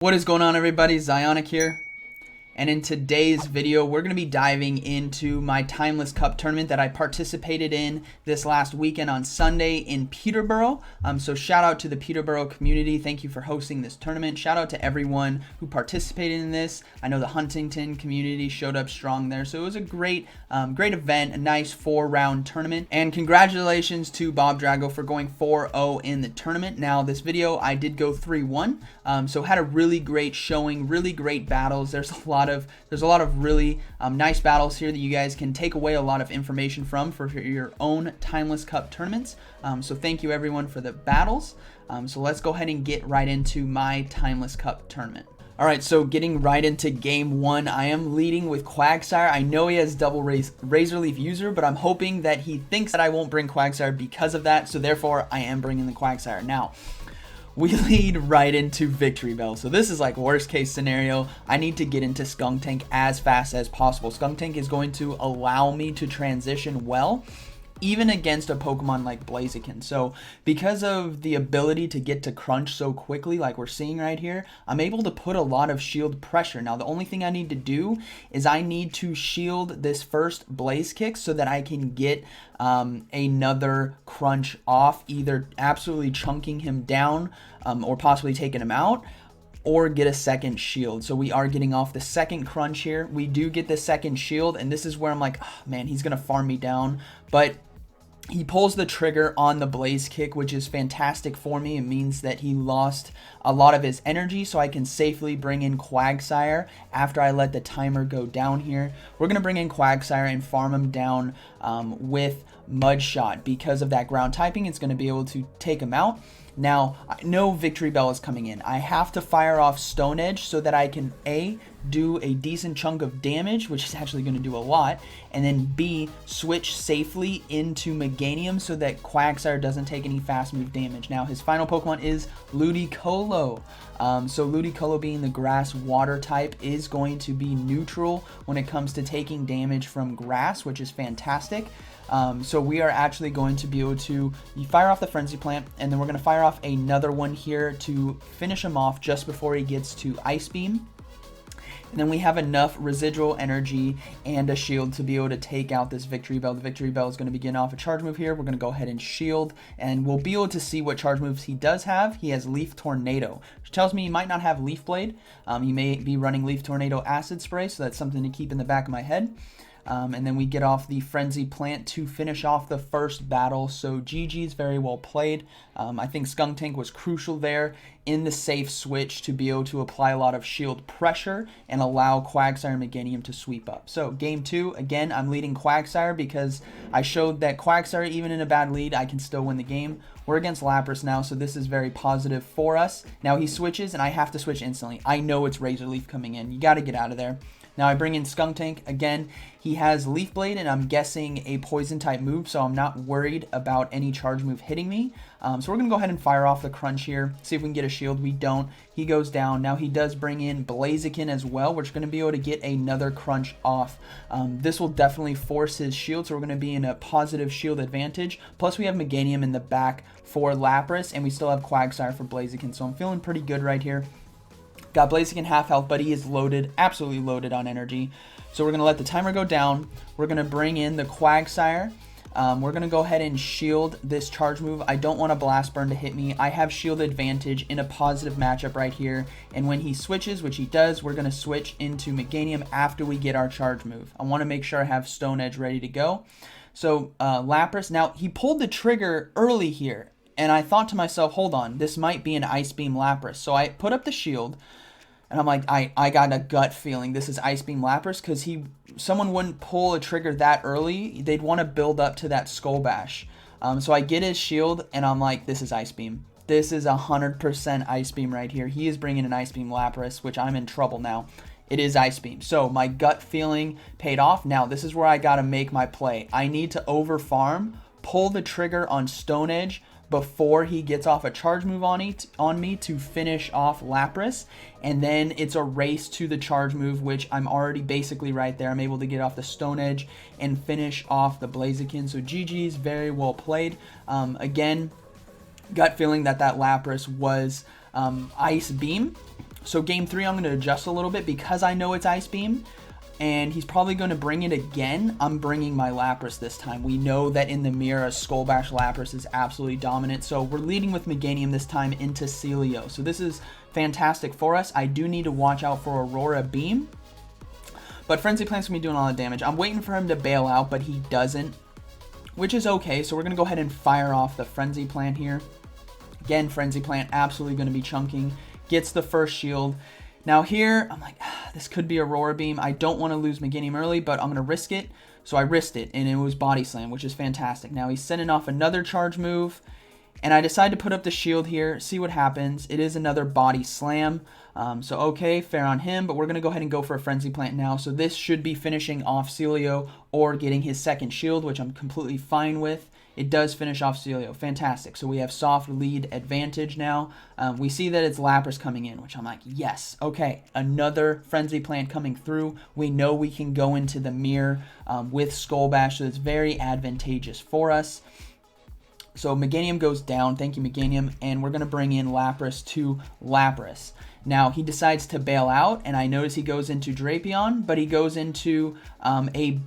What is going on, everybody? Zyonik here, and in today's video we're going to be diving into my Timeless Cup tournament that I participated in this last weekend on Sunday in Peterborough. So shout out to the Peterborough community. Thank you for hosting this tournament. Shout out to everyone who participated in this. I know the Huntington community showed up strong there, so it was a great event, a nice 4-round tournament. And congratulations to BobDrago for going 4-0 in the tournament. Now this video I did go 3-1, so had a really great showing, really great battles. There's a lot of really nice battles here that you guys can take away a lot of information from for your own Timeless Cup tournaments. So thank you everyone for the battles. So let's go ahead and get right into my Timeless Cup tournament. Alright, so getting right into game 1, I am leading with Quagsire. I know he has double Razor Leaf user, but I'm hoping that he thinks that I won't bring Quagsire because of that, so therefore I am bringing the Quagsire. Now, we lead right into Victreebel. So this is like worst case scenario. I need to get into Skunk Tank as fast as possible. Skunk Tank is going to allow me to transition well, even against a Pokemon like Blaziken. So because of the ability to get to crunch so quickly like we're seeing right here, I'm able to put a lot of shield pressure. Now the only thing I need to do is I need to shield this first Blaze Kick so that I can get another crunch off, either absolutely chunking him down or possibly taking him out, or get a second shield. So we are getting off the second crunch here. We do get the second shield, and this is where I'm like, oh, man, he's gonna farm me down. But he pulls the trigger on the Blaze Kick, which is fantastic for me. It means that he lost a lot of his energy, so I can safely bring in Quagsire after I let the timer go down here. We're going to bring in Quagsire and farm him down with Mud Shot. Because of that ground typing, it's going to be able to take him out. Now, I know Victreebel is coming in. I have to fire off Stone Edge so that I can A, do a decent chunk of damage, which is actually going to do a lot, and then B, switch safely into Meganium so that Quagsire doesn't take any fast move damage. Now, his final Pokemon is Ludicolo. So Ludicolo, being the grass water type, is going to be neutral when it comes to taking damage from grass, which is fantastic. So we are actually going to be able to fire off the Frenzy Plant, and then we're going to fire off another one here to finish him off just before he gets to Ice Beam. And then we have enough residual energy and a shield to be able to take out this Victreebel. The Victreebel is going to begin off a charge move here. We're going to go ahead and shield, and we'll be able to see what charge moves he does have. He has Leaf Tornado, which tells me he might not have Leaf Blade. He may be running Leaf Tornado Acid Spray, so that's something to keep in the back of my head. And then we get off the Frenzy Plant to finish off the first battle. So GG's, very well played. I think Skunk Tank was crucial there in the safe switch to be able to apply a lot of shield pressure and allow Quagsire and Meganium to sweep up. So game 2, again, I'm leading Quagsire because I showed that Quagsire, even in a bad lead, I can still win the game. We're against Lapras now, so this is very positive for us. Now he switches, and I have to switch instantly. I know it's Razor Leaf coming in. You got to get out of there. Now I bring in Skunk Tank. Again, he has Leaf Blade, and I'm guessing a Poison type move, so I'm not worried about any charge move hitting me. So we're going to go ahead and fire off the crunch here, see if we can get a shield. We don't. He goes down. Now he does bring in Blaziken as well, which is going to be able to get another crunch off. This will definitely force his shield, so we're going to be in a positive shield advantage. Plus we have Meganium in the back for Lapras, and we still have Quagsire for Blaziken, so I'm feeling pretty good right here. Got Blaziken half health, but he is loaded, absolutely loaded on energy. So we're going to let the timer go down. We're going to bring in the Quagsire. We're going to go ahead and shield this charge move. I don't want a Blast Burn to hit me. I have shield advantage in a positive matchup right here. And when he switches, which he does, we're going to switch into Meganium after we get our charge move. I want to make sure I have Stone Edge ready to go. So Lapras, now he pulled the trigger early here. And I thought to myself, hold on, this might be an Ice Beam Lapras. So I put up the shield, and I'm like, I got a gut feeling this is Ice Beam Lapras, because someone wouldn't pull a trigger that early. They'd want to build up to that Skull Bash. So I get his shield, and I'm like, this is Ice Beam. This is 100% Ice Beam right here. He is bringing an Ice Beam Lapras, which I'm in trouble now. It is Ice Beam. So my gut feeling paid off. Now this is where I got to make my play. I need to over farm, pull the trigger on Stone Edge before he gets off a charge move on me to finish off Lapras, and then it's a race to the charge move, which I'm already basically right there. I'm able to get off the Stone Edge and finish off the Blaziken. So GG's, very well played. Again, gut feeling that Lapras was Ice Beam. So game 3, I'm going to adjust a little bit because I know it's Ice Beam. And he's probably going to bring it again. I'm bringing my Lapras this time. We know that in the mirror, Skull Bash Lapras is absolutely dominant. So we're leading with Meganium this time into Celio. So this is fantastic for us. I do need to watch out for Aurora Beam. But Frenzy Plant's going to be doing a lot of damage. I'm waiting for him to bail out, but he doesn't, which is okay. So we're going to go ahead and fire off the Frenzy Plant here. Again, Frenzy Plant absolutely going to be chunking. Gets the first shield. Now here, I'm like, this could be Aurora Beam. I don't want to lose Meganium early, but I'm going to risk it. So I risked it, and it was Body Slam, which is fantastic. Now he's sending off another charge move, and I decide to put up the shield here, see what happens. It is another Body Slam. So okay, fair on him, but we're going to go ahead and go for a Frenzy Plant now. So this should be finishing off Celio or getting his second shield, which I'm completely fine with. It does finish off Celio. Fantastic. So we have soft lead advantage now. We see that it's Lapras coming in, which I'm like, yes. Okay, another Frenzy Plant coming through. We know we can go into the mirror with Skull Bash, so it's very advantageous for us. So Meganium goes down. Thank you, Meganium. And we're going to bring in Lapras to Lapras. Now, he decides to bail out, and I notice he goes into Drapion, but he goes into a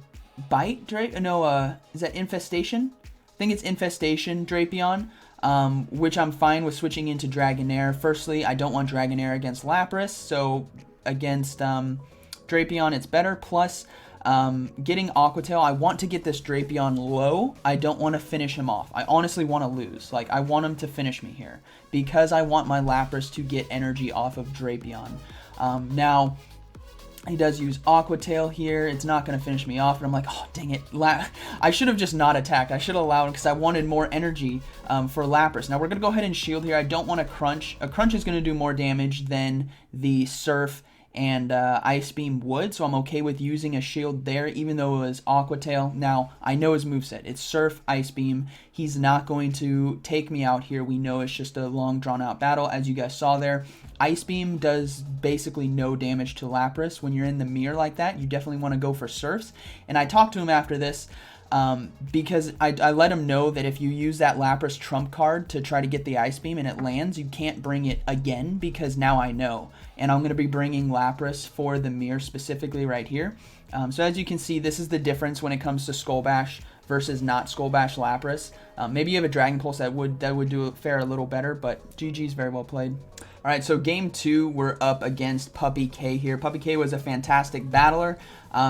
Bite Drape. No, is that Infestation? I think it's Infestation Drapion, which I'm fine with switching into Dragonair. Firstly, I don't want Dragonair against Lapras, so against Drapion it's better. Plus, getting Aqua Tail, I want to get this Drapion low. I don't want to finish him off. I honestly want to lose. Like, I want him to finish me here because I want my Lapras to get energy off of Drapion. Now, he does use Aqua Tail here. It's not going to finish me off. And I'm like, oh, dang it. I should have just not attacked. I should have allowed him because I wanted more energy for Lapras. Now, we're going to go ahead and shield here. I don't want a Crunch. A Crunch is going to do more damage than the Surf and Ice Beam would. So I'm okay with using a shield there, even though it was Aqua Tail. Now, I know his moveset. It's Surf, Ice Beam. He's not going to take me out here. We know it's just a long, drawn-out battle, as you guys saw there. Ice Beam does basically no damage to Lapras. When you're in the mirror like that, you definitely want to go for Surfs. And I talked to him after this because I let him know that if you use that Lapras trump card to try to get the Ice Beam and it lands, you can't bring it again because now I know. And I'm going to be bringing Lapras for the mirror specifically right here. So as you can see, this is the difference when it comes to Skull Bash versus not Skull Bash Lapras. Maybe you have a Dragon Pulse that would fare a little better, but GG's very well played. All right, so game 2, we're up against Puppy K here. Puppy K was a fantastic battler.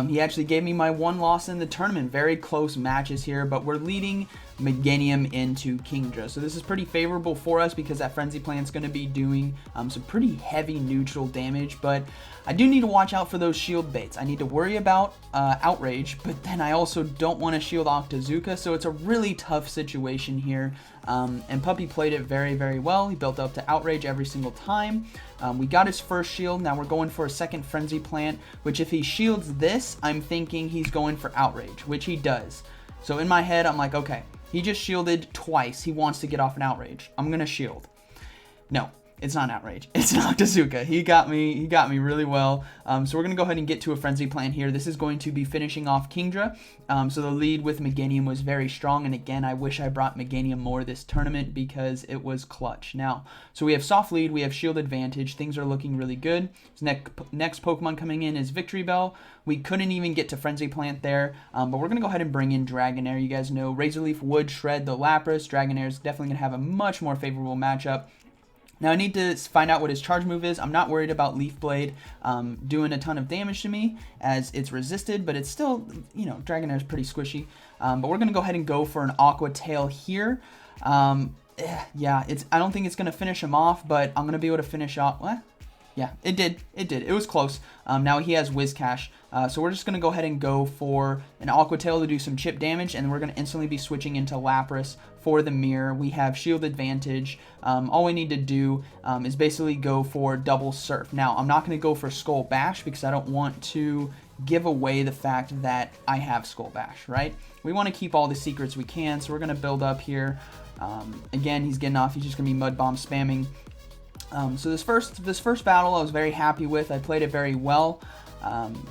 He actually gave me my one loss in the tournament. Very close matches here, but we're leading Meganium into Kingdra. So this is pretty favorable for us because that Frenzy Plant's going to be doing some pretty heavy neutral damage, but I do need to watch out for those shield baits. I need to worry about Outrage, but then I also don't want to shield Octazooka, so it's a really tough situation here. And Puppy played it very, very well. He built up to Outrage every single time. We got his first shield. Now we're going for a second Frenzy Plant, which if he shields this, I'm thinking he's going for Outrage, which he does. So in my head, I'm like, okay, he just shielded twice. He wants to get off an Outrage. I'm going to shield. No. It's not Outrage. It's an Octazooka. He got me really well. So we're going to go ahead and get to a Frenzy Plant here. This is going to be finishing off Kingdra. So the lead with Meganium was very strong. And again, I wish I brought Meganium more this tournament because it was clutch. Now, so we have soft lead. We have shield advantage. Things are looking really good. So next Pokemon coming in is Victreebel. We couldn't even get to Frenzy Plant there. But we're going to go ahead and bring in Dragonair. You guys know Razor Leaf would shred the Lapras. Dragonair is definitely going to have a much more favorable matchup. Now I need to find out what his charge move is. I'm not worried about Leaf Blade doing a ton of damage to me as it's resisted, but it's still, you know, Dragonair is pretty squishy. But we're going to go ahead and go for an Aqua Tail here. Yeah, I don't think it's going to finish him off, but I'm going to be able to finish off. What? Yeah, it did. It did. It was close. Now he has Whiscash. So we're just going to go ahead and go for an Aqua Tail to do some chip damage, and then we're going to instantly be switching into Lapras for the mirror. We have shield advantage. All we need to do is basically go for double Surf. Now, I'm not going to go for Skull Bash because I don't want to give away the fact that I have Skull Bash, right? We want to keep all the secrets we can, so we're going to build up here. Again, he's getting off. He's just going to be Mud Bomb spamming. So this first battle I was very happy with. I played it very well.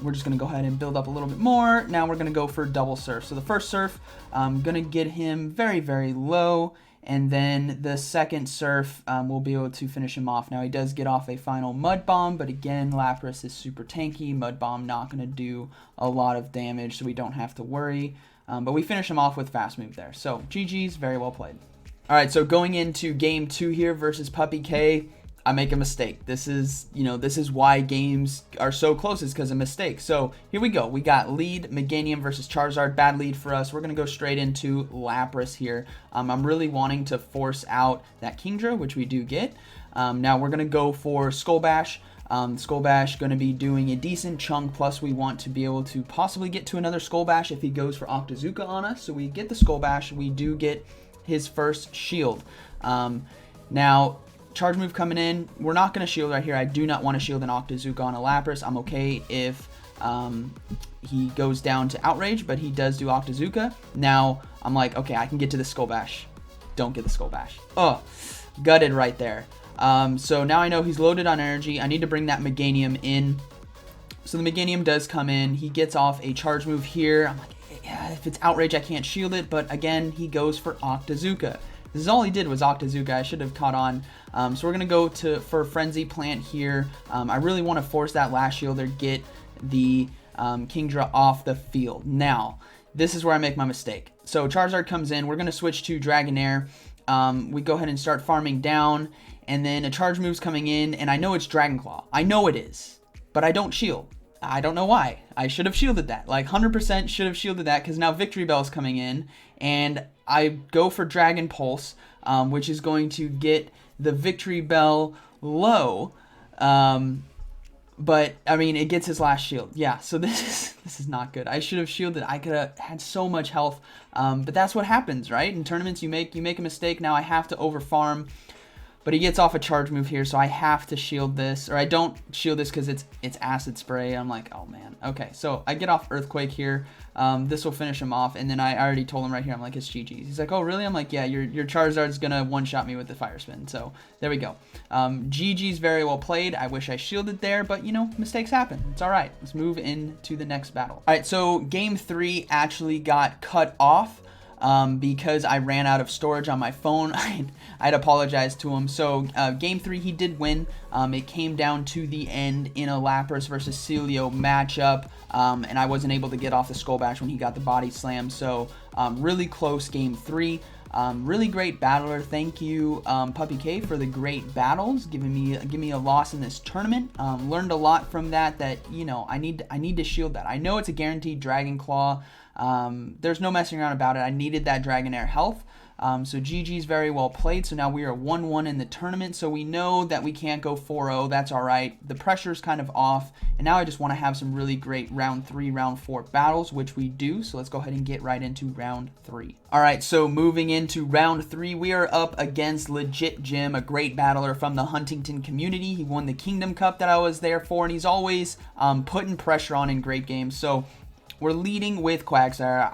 We're just going to go ahead and build up a little bit more. Now we're going to go for double Surf. So the first Surf, I'm going to get him very, very low. And then the second Surf will be able to finish him off. Now he does get off a final Mud Bomb, but again, Lapras is super tanky. Mud Bomb not going to do a lot of damage, so we don't have to worry. But we finish him off with Fast Move there. So GG's, very well played. All right, so going into game 2 here versus Puppy K, I make a mistake. This is, this is why games are so close, is because of mistakes. So here we go. We got lead Meganium versus Charizard. Bad lead for us. We're going to go straight into Lapras here. I'm really wanting to force out that Kingdra, which we do get. Now we're going to go for Skull Bash. Skull Bash going to be doing a decent chunk, plus we want to be able to possibly get to another Skull Bash if he goes for Octazooka on us. So we get the Skull Bash. We do get his first shield. Now, charge move coming in. We're not going to shield right here. I do not want to shield an Octazooka on a Lapras. I'm okay if he goes down to Outrage, but he does do Octazooka. Now, I'm like, okay, I can get to the Skull Bash. Don't get the Skull Bash. Oh, gutted right there. So now I know he's loaded on energy. I need to bring that Meganium in. So the Meganium does come in. He gets off a charge move here. I'm like, yeah, if it's Outrage, I can't shield it. But again, he goes for Octazooka. This is all he did was Octazooka. I should have caught on. So we're going to go for Frenzy Plant here. I really want to force that last shielder, get the Kingdra off the field. Now, this is where I make my mistake. So Charizard comes in. We're going to switch to Dragonair. We go ahead and start farming down. And then a charge move's coming in. And I know it's Dragon Claw. I know it is. But I don't shield. I don't know why. I should have shielded that. Like 100% should have shielded that, because now Victreebel is coming in. And I go for Dragon Pulse, which is going to get the Victreebel low. But, I mean, it gets his last shield. Yeah, so this is not good. I should have shielded. I could have had so much health. But that's what happens, right? In tournaments, you make a mistake. Now I have to overfarm. But he gets off a charge move here, so I have to shield this. Or I don't shield this because it's Acid Spray. I'm like, oh, man. Okay, so I get off Earthquake here. This will finish him off. And then I already told him right here, I'm like, it's GG's. He's like, oh, really? I'm like, yeah, your Charizard's going to one-shot me with the Fire Spin. So there we go. GG's very well played. I wish I shielded there, but, mistakes happen. It's all right. Let's move into the next battle. All right, so Game 3 actually got cut off. Because I ran out of storage on my phone. I'd apologize to him. So Game 3, he did win. It came down to the end in a Lapras versus Celio matchup, and I wasn't able to get off the Skull Bash when he got the Body Slam. So really close Game 3. Really great battler. Thank you, Puppy K, for the great battles, giving me a loss in this tournament. Learned a lot from that. I need to shield that. I know it's a guaranteed Dragon Claw. There's no messing around about it. I needed that Dragonair health. So GG's very well played. So now we are 1-1 in the tournament. So we know that we can't go 4-0. That's all right. The pressure's kind of off. And now I just want to have some really great round 3, round 4 battles, which we do. So let's go ahead and get right into round 3. All right, so moving into round 3, we are up against Legit Jim, a great battler from the Huntington community. He won the Kingdom Cup that I was there for, and he's always putting pressure on in great games. So we're leading with Quagsire.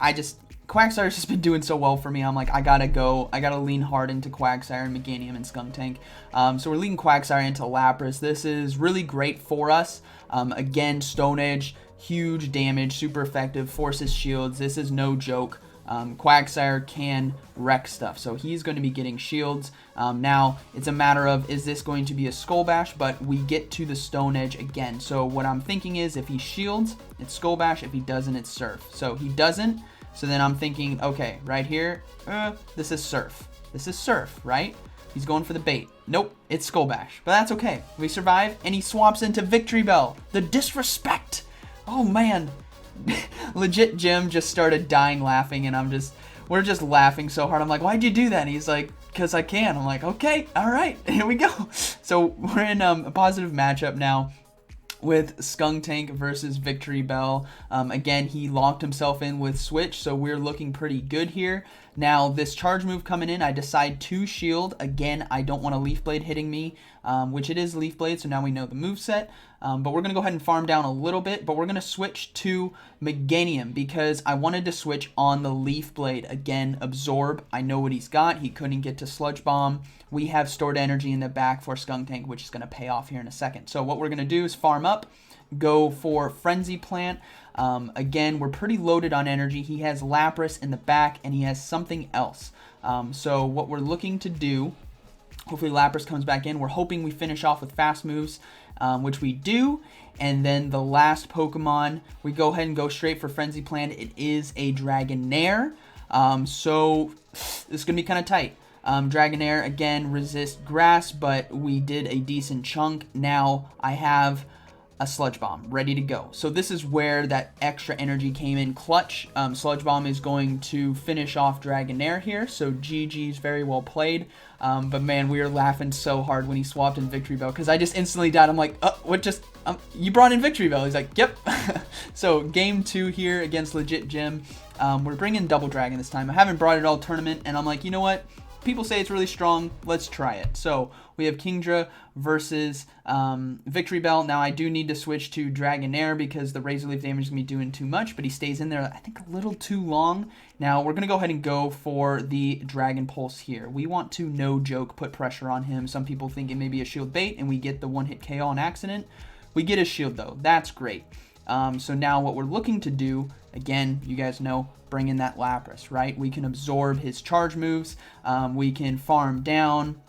Quagsire's just been doing so well for me. I'm like, I gotta lean hard into Quagsire and Meganium and Skunk Tank. So we're leading Quagsire into Lapras. This is really great for us. Again, Stone Edge, huge damage, super effective, forces shields. This is no joke. Quagsire can wreck stuff, so he's going to be getting shields. Now, it's a matter of, is this going to be a Skull Bash, but we get to the Stone Edge again. So what I'm thinking is, if he shields, it's Skull Bash. If he doesn't, it's Surf. So he doesn't, so then I'm thinking, okay, right here, this is Surf. This is Surf, right? He's going for the bait. Nope, it's Skull Bash, but that's okay. We survive, and he swaps into Victreebel. The disrespect! Oh, man. Legit Jim just started dying laughing, and we're just laughing so hard. I'm like, why'd you do that? And he's like, because I can. I'm like, okay, all right, here we go. So we're in a positive matchup now with Skunk Tank versus Victreebel. Again, he locked himself in with Switch, so we're looking pretty good here. Now, this charge move coming in, I decide to shield. Again, I don't want a Leaf Blade hitting me, which it is Leaf Blade, so now we know the moveset. But we're going to go ahead and farm down a little bit, but we're going to switch to Meganium because I wanted to switch on the Leaf Blade. Again, Absorb. I know what he's got. He couldn't get to Sludge Bomb. We have stored energy in the back for Skunk Tank, which is going to pay off here in a second. So what we're going to do is farm up, go for Frenzy Plant. Again, we're pretty loaded on energy. He has Lapras in the back, and he has something else. So what we're looking to do, hopefully Lapras comes back in. We're hoping we finish off with fast moves, which we do. And then the last Pokemon, we go ahead and go straight for Frenzy Plant. It is a Dragonair. So this is going to be kind of tight. Dragonair, again, resist grass, but we did a decent chunk. Now I have a Sludge Bomb ready to go. So this is where that extra energy came in clutch. Sludge Bomb is going to finish off Dragonair here. So GG's, very well played. But man, we were laughing so hard when he swapped in Victreebel because I just instantly died. I'm like, what just, you brought in Victreebel? He's like, yep. So game 2 here against Legit Gym. We're bringing Double Dragon this time. I haven't brought it all tournament, and I'm like, you know what? People say it's really strong. Let's try it. So we have Kingdra versus Victreebel. Now I do need to switch to Dragonair because the Razor Leaf damage is going to be doing too much, but he stays in there, I think, a little too long. Now we're going to go ahead and go for the Dragon Pulse here. We want to, no joke, put pressure on him. Some people think it may be a shield bait, and we get the one-hit KO on accident. We get his shield, though. That's great. So now what we're looking to do, again, you guys know, bring in that Lapras, right? We can absorb his charge moves. We can farm down.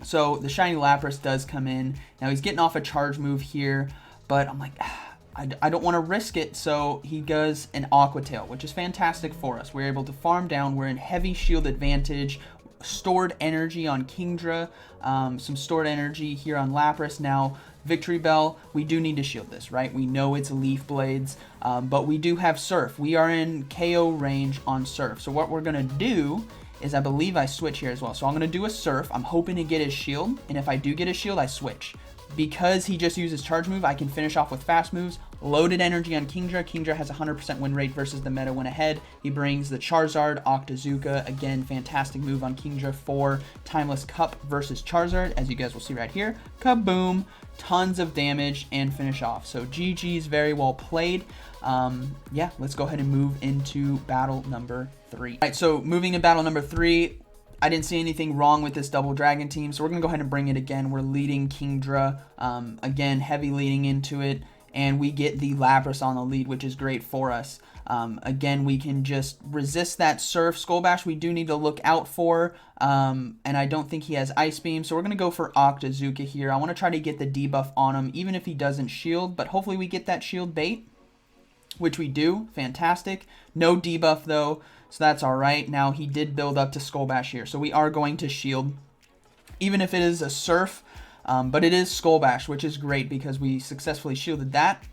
So the shiny Lapras does come in. Now he's getting off a charge move here, but I'm like, I don't want to risk it. So he does an Aqua Tail, which is fantastic for us. We're able to farm down. We're in heavy shield advantage. Stored energy on Kingdra. Some stored energy here on Lapras. Now Victreebel, we do need to shield this, right? We know it's Leaf Blades, but we do have Surf. We are in KO range on Surf. So what we're going to do is, I believe I switch here as well. So I'm going to do a Surf. I'm hoping to get his shield, and if I do get his shield, I switch. Because he just uses charge move, I can finish off with fast moves. Loaded energy on Kingdra. Kingdra has 100% win rate versus the meta win ahead. He brings the Charizard, Octazooka. Again, fantastic move on Kingdra for Timeless Cup versus Charizard, as you guys will see right here. Kaboom. Tons of damage and finish off. So GG's, very well played. Yeah, let's go ahead and move into battle number 3. All right, so moving to battle number 3. I didn't see anything wrong with this Double Dragon team, so we're going to go ahead and bring it again. We're leading Kingdra, again, heavy leading into it, and we get the Lapras on the lead, which is great for us. Again, we can just resist that Surf. Skull Bash we do need to look out for, and I don't think he has Ice Beam, so we're going to go for Octazooka here. I want to try to get the debuff on him, even if he doesn't shield, but hopefully we get that shield bait, which we do. Fantastic. No debuff, though, so that's all right. Now, he did build up to Skull Bash here, so we are going to shield, even if it is a Surf, but it is Skull Bash, which is great because we successfully shielded that.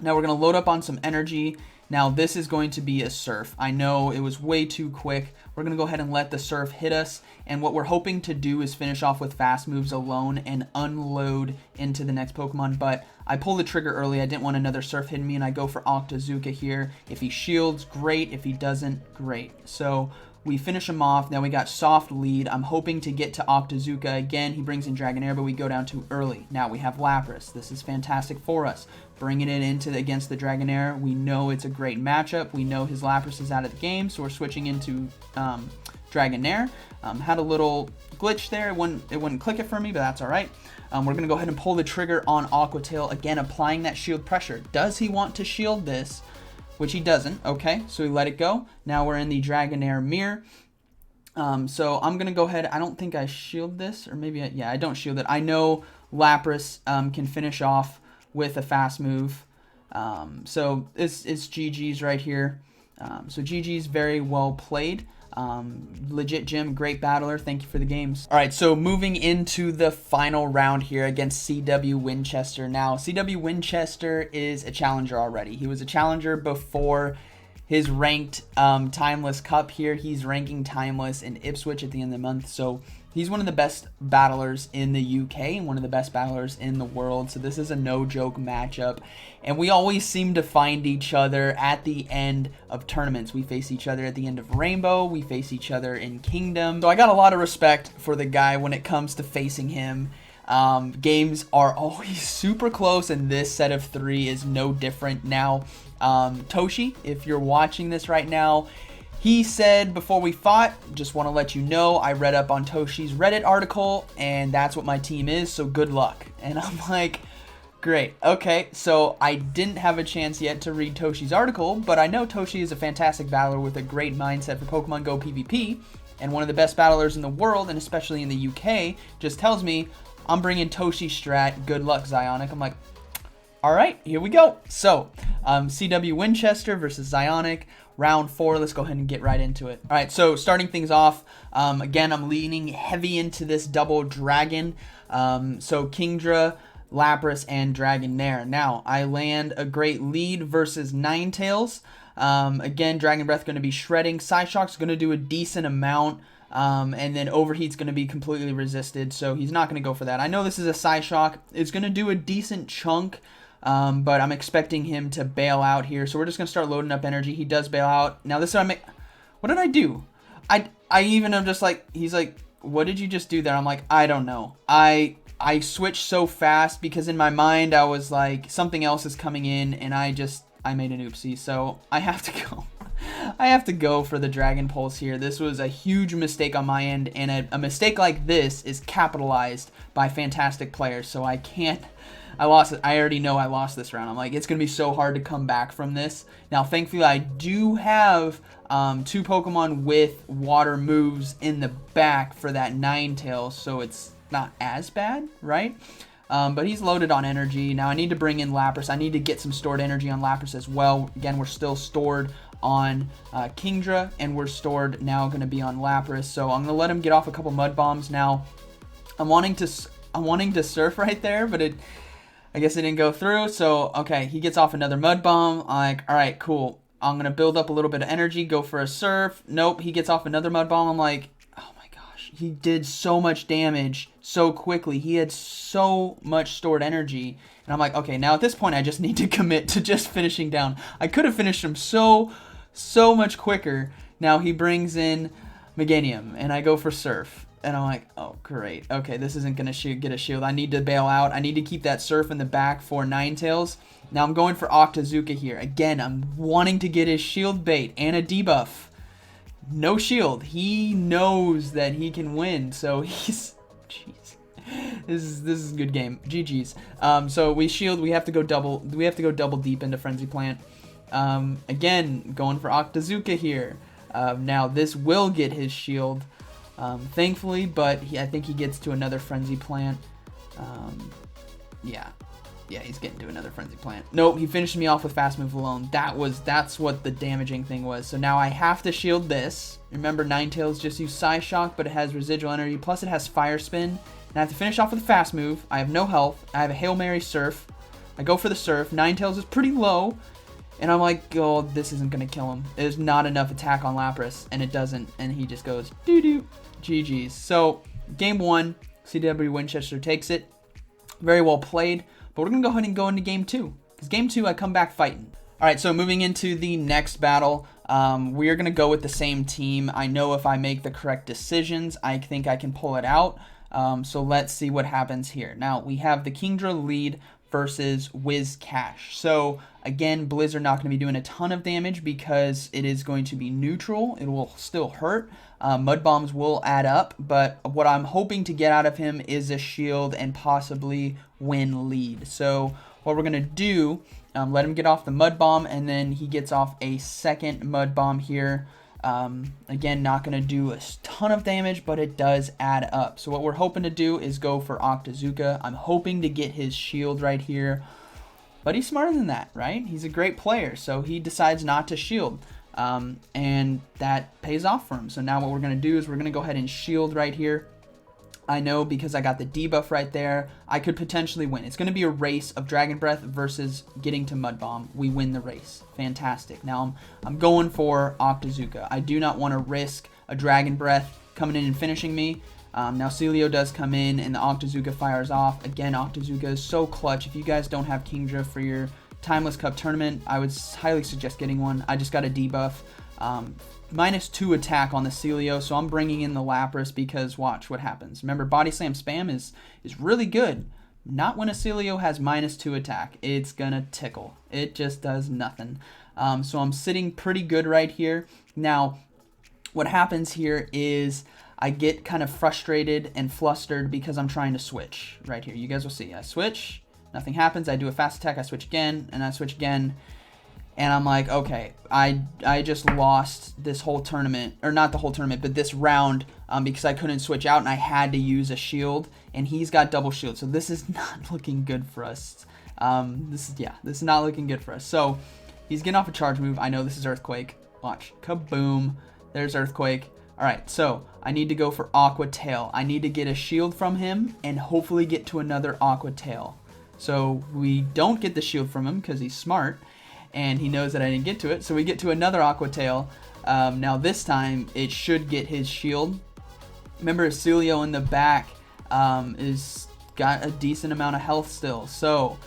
Now, we're going to load up on some energy. Now, this is going to be a Surf. I know it was way too quick. We're going to go ahead and let the Surf hit us. And what we're hoping to do is finish off with fast moves alone and unload into the next Pokemon. But I pulled the trigger early. I didn't want another Surf hitting me, and I go for Octazooka here. If he shields, great. If he doesn't, great. So we finish him off. Now we got soft lead. I'm hoping to get to Octazooka. Again, he brings in Dragonair, but we go down too early. Now we have Lapras. This is fantastic for us. Bringing it into against the Dragonair. We know it's a great matchup. We know his Lapras is out of the game, so we're switching into Dragonair. Had a little glitch there. It wouldn't click it for me, but that's all right. We're going to go ahead and pull the trigger on Aqua Tail. Again, applying that shield pressure. Does he want to shield this? Which he doesn't. Okay, so we let it go. Now we're in the Dragonair mirror. So I'm going to go ahead. I don't think I shield this, or maybe, yeah, I don't shield it. I know Lapras can finish off with a fast move. So it's GG's right here. So GG's, very well played. Legit Gym, great battler. Thank you for the games. All right, so moving into the final round here against CW Winchester. Now, CW Winchester is a challenger already. He was a challenger before his ranked Timeless Cup here. He's ranking Timeless in Ipswich at the end of the month. So he's one of the best battlers in the UK and one of the best battlers in the world. So this is a no-joke matchup. And we always seem to find each other at the end of tournaments. We face each other at the end of Rainbow. We face each other in Kingdom. So I got a lot of respect for the guy when it comes to facing him. Games are always super close, and this set of 3 is no different. Now, Toshi, if you're watching this right now, he said before we fought, just want to let you know, I read up on Toshi's Reddit article, and that's what my team is, so good luck. And I'm like, great. Okay, so I didn't have a chance yet to read Toshi's article, but I know Toshi is a fantastic battler with a great mindset for Pokemon Go PvP, and one of the best battlers in the world, and especially in the UK, just tells me, I'm bringing Toshi strat, good luck, Zyonik. I'm like, all right, here we go. So, CW Winchester versus Zyonik. Round 4, let's go ahead and get right into it. All right, so starting things off, again, I'm leaning heavy into this double dragon. So Kingdra, Lapras, and Dragonair. Now, I land a great lead versus Ninetales. Again, Dragon Breath going to be shredding. Psyshock's going to do a decent amount. And then Overheat's going to be completely resisted, so he's not going to go for that. I know this is a Psyshock. It's going to do a decent chunk. But I'm expecting him to bail out here. So we're just going to start loading up energy. He does bail out. Now this is what did I do? I even am just like, he's like, what did you just do there? I'm like, I don't know. I switched so fast because in my mind I was like, something else is coming in, and I made an oopsie. So I have to go. I have to go for the Dragon Pulse here. This was a huge mistake on my end, and a mistake like this is capitalized by fantastic players. So I can't. I lost it. I already know I lost this round. I'm like, it's going to be so hard to come back from this. Now, thankfully, I do have 2 Pokemon with water moves in the back for that Ninetales, so it's not as bad, right? But he's loaded on energy. Now, I need to bring in Lapras. I need to get some stored energy on Lapras as well. Again, we're still stored on Kingdra, and we're stored now going to be on Lapras. So I'm going to let him get off a couple Mud Bombs. Now, I'm wanting to surf right there, but I guess it didn't go through. So, okay, he gets off another Mud Bomb. I'm like, all right, cool. I'm going to build up a little bit of energy, go for a surf. Nope, he gets off another Mud Bomb. I'm like, oh my gosh. He did so much damage so quickly. He had so much stored energy. And I'm like, okay, now at this point, I just need to commit to just finishing down. I could have finished him so much quicker. Now he brings in Meganium, and I go for surf. And I'm like, oh, great. Okay, this isn't going to get a shield. I need to bail out. I need to keep that surf in the back for Ninetales. Now I'm going for Octazooka here. Again, I'm wanting to get his shield bait and a debuff. No shield. He knows that he can win. So he's... Jeez. This is a good game. GG's. So we shield. We have to go double deep into Frenzy Plant. Again, going for Octazooka here. Now this will get his shield. Thankfully, but I think he gets to another Frenzy Plant. Yeah, he's getting to another Frenzy Plant. Nope, he finished me off with Fast Move alone. That's what the damaging thing was. So now I have to shield this. Remember, Ninetales just used Psyshock, but it has residual energy, plus it has Fire Spin. And I have to finish off with a Fast Move. I have no health. I have a Hail Mary Surf. I go for the Surf. Ninetales is pretty low. And I'm like, oh, this isn't going to kill him. There's not enough attack on Lapras, and it doesn't. And he just goes, doo-doo. GG's. So, game 1, CW Winchester takes it. Very well played. But we're going to go ahead and go into game 2. Because game 2, I come back fighting. Alright, so moving into the next battle, we are going to go with the same team. I know if I make the correct decisions, I think I can pull it out. So let's see what happens here. Now, we have the Kingdra lead versus Whiscash. So again, Blizzard not going to be doing a ton of damage because it is going to be neutral. It will still hurt. Mud Bombs will add up, but what I'm hoping to get out of him is a shield and possibly win lead. So what we're going to do, let him get off the Mud Bomb, and then he gets off a second Mud Bomb here. Again, not going to do a ton of damage, but it does add up. So what we're hoping to do is go for Octazooka. I'm hoping to get his shield right here, but he's smarter than that, right? He's a great player, so he decides not to shield, and that pays off for him. So now what we're going to do is we're going to go ahead and shield right here. I know because I got the debuff right there, I could potentially win. It's going to be a race of Dragon Breath versus getting to Mud Bomb. We win the race. Fantastic. Now I'm going for Octazooka. I do not want to risk a Dragon Breath coming in and finishing me. Now Celio does come in and the Octazooka fires off. Again, Octazooka is so clutch. If you guys don't have Kingdra for your Timeless Cup tournament, I would highly suggest getting one. I just got a debuff. -2 attack on the Celio, so I'm bringing in the Lapras because watch what happens. Remember, Body Slam spam is really good. Not when a Celio has -2 attack. It's gonna tickle. It just does nothing. So I'm sitting pretty good right here. Now, what happens here is I get kind of frustrated and flustered because I'm trying to switch right here. You guys will see. I switch, nothing happens. I do a fast attack, I switch again, and I switch again. And I'm like, okay, I just lost this whole tournament, or not the whole tournament, but this round because I couldn't switch out and I had to use a shield, and he's got double shield. So this is not looking good for us. This is not looking good for us. So he's getting off a charge move. I know this is Earthquake. Watch, kaboom. There's Earthquake. All right, so I need to go for Aqua Tail. I need to get a shield from him and hopefully get to another Aqua Tail. So we don't get the shield from him because he's smart and he knows that I didn't get to it. So we get to another Aqua Tail. Now this time it should get his shield. Remember, Celio in the back is got a decent amount of health still. So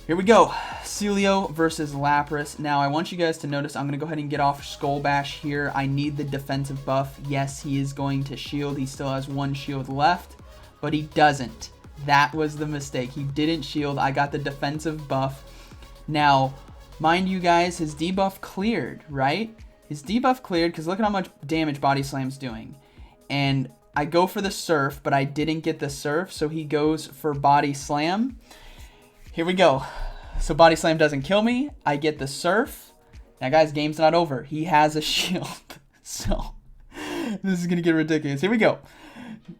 here we go. Celio versus Lapras. Now, I want you guys to notice I'm going to go ahead and get off Skull Bash here. I need the defensive buff. Yes, he is going to shield. He still has one shield left, but he doesn't. That was the mistake. He didn't shield. I got the defensive buff. Now, mind you guys, his debuff cleared, right? His debuff cleared because look at how much damage Body Slam's doing. And I go for the Surf, but I didn't get the Surf, so he goes for Body Slam. Here we go. So Body Slam doesn't kill me. I get the Surf. Now, guys, game's not over. He has a shield. So this is going to get ridiculous. Here we go.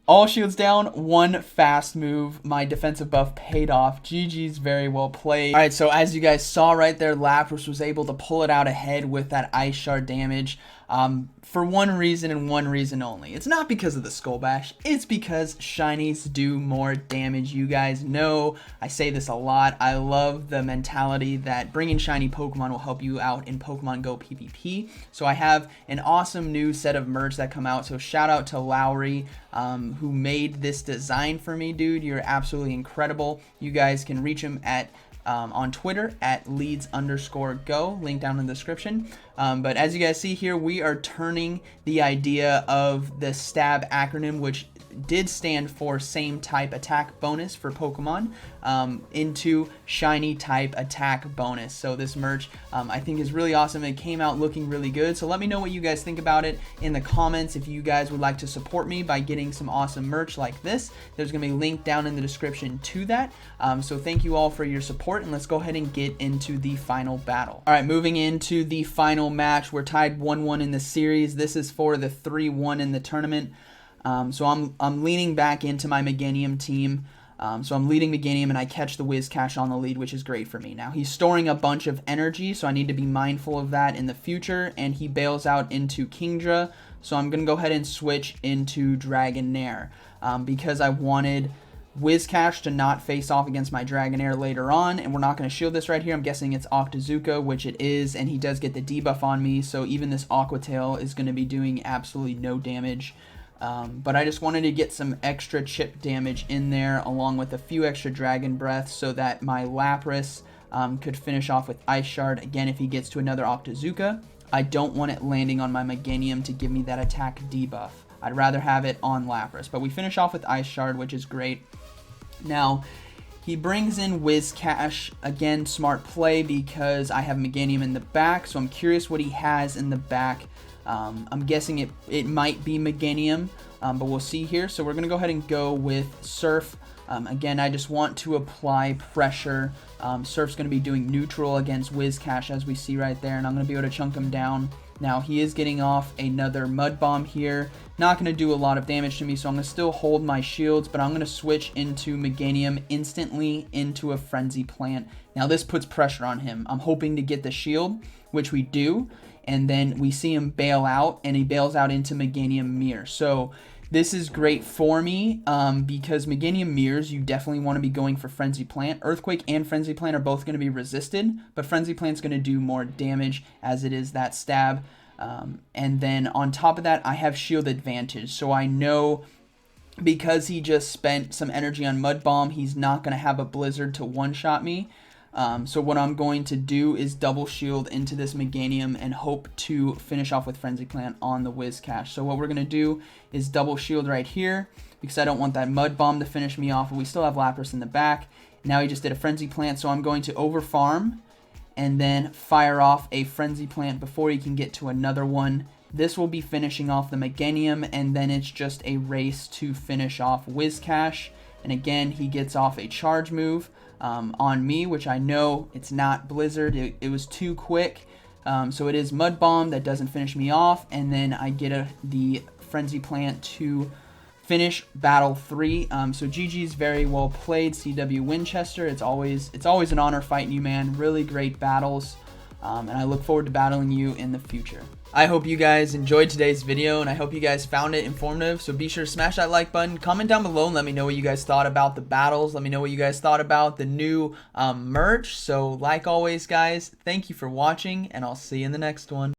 All shields down, one fast move. My defensive buff paid off. GG's, very well played. All right, so as you guys saw right there, Lapras was able to pull it out ahead with that Ice Shard damage. For one reason and one reason only. It's not because of the Skull Bash. It's because shinies do more damage. You guys know I say this a lot. I love the mentality that bringing shiny Pokemon will help you out in Pokemon Go PvP. So I have an awesome new set of merch that come out. So shout out to Lowry who made this design for me, dude. You're absolutely incredible. You guys can reach him at on Twitter at leads_go, link down in the description. But as you guys see here, we are turning the idea of the STAB acronym, which did stand for same type attack bonus for Pokemon, into shiny type attack bonus. So this merch I think is really awesome. It came out looking really good. So let me know what you guys think about it in the comments. If you guys would like to support me by getting some awesome merch like this, there's gonna be a link down in the description to that. So thank you all for your support, and let's go ahead and get into the final battle. All right, moving into the final match. We're tied 1-1 in the series. This is for the 3-1 in the tournament. So I'm leaning back into my Meganium team. So I'm leading Meganium and I catch the Whiscash on the lead, which is great for me. Now he's storing a bunch of energy, so I need to be mindful of that in the future, and he bails out into Kingdra. So I'm going to go ahead and switch into Dragonair because I wanted Whiscash to not face off against my Dragonair later on, and we're not going to shield this right here. I'm guessing it's Octazooka, which it is, and he does get the debuff on me, so even this Aqua Tail is going to be doing absolutely no damage. But I just wanted to get some extra chip damage in there along with a few extra Dragon Breaths so that my Lapras could finish off with Ice Shard. Again, if he gets to another Octazooka, I don't want it landing on my Meganium to give me that attack debuff. I'd rather have it on Lapras. But we finish off with Ice Shard, which is great. Now, he brings in Whiscash. Again, smart play because I have Meganium in the back, so I'm curious what he has in the back. I'm guessing it might be Meganium, but we'll see here. So we're going to go ahead and go with Surf. Again, I just want to apply pressure. Surf's going to be doing neutral against Whiscash, as we see right there, and I'm going to be able to chunk him down. Now, he is getting off another Mud Bomb here. Not going to do a lot of damage to me, so I'm going to still hold my shields, but I'm going to switch into Meganium instantly into a Frenzy Plant. Now, this puts pressure on him. I'm hoping to get the shield, which we do, and then we see him bail out, and he bails out into Meganium Mirror. So this is great for me because Meganium Mirrors, you definitely want to be going for Frenzy Plant. Earthquake and Frenzy Plant are both going to be resisted, but Frenzy Plant's going to do more damage as it is that stab. And then on top of that, I have shield advantage. So I know because he just spent some energy on Mud Bomb, he's not going to have a Blizzard to one-shot me. So what I'm going to do is double shield into this Meganium and hope to finish off with Frenzy Plant on the Whiscash. So what we're going to do is double shield right here because I don't want that Mud Bomb to finish me off. We still have Lapras in the back. Now he just did a Frenzy Plant, so I'm going to over farm and then fire off a Frenzy Plant before he can get to another one. This will be finishing off the Meganium, and then it's just a race to finish off Whiscash. And again, he gets off a charge move on me, which I know it's not Blizzard. It was too quick. So it is Mud Bomb that doesn't finish me off, and then I get the Frenzy Plant to finish battle 3. So GG's very well played, CW Winchester. It's always an honor fighting you, man. Really great battles. And I look forward to battling you in the future. I hope you guys enjoyed today's video, and I hope you guys found it informative. So be sure to smash that like button, comment down below, and let me know what you guys thought about the battles. Let me know what you guys thought about the new merch. So like always, guys, thank you for watching, and I'll see you in the next one.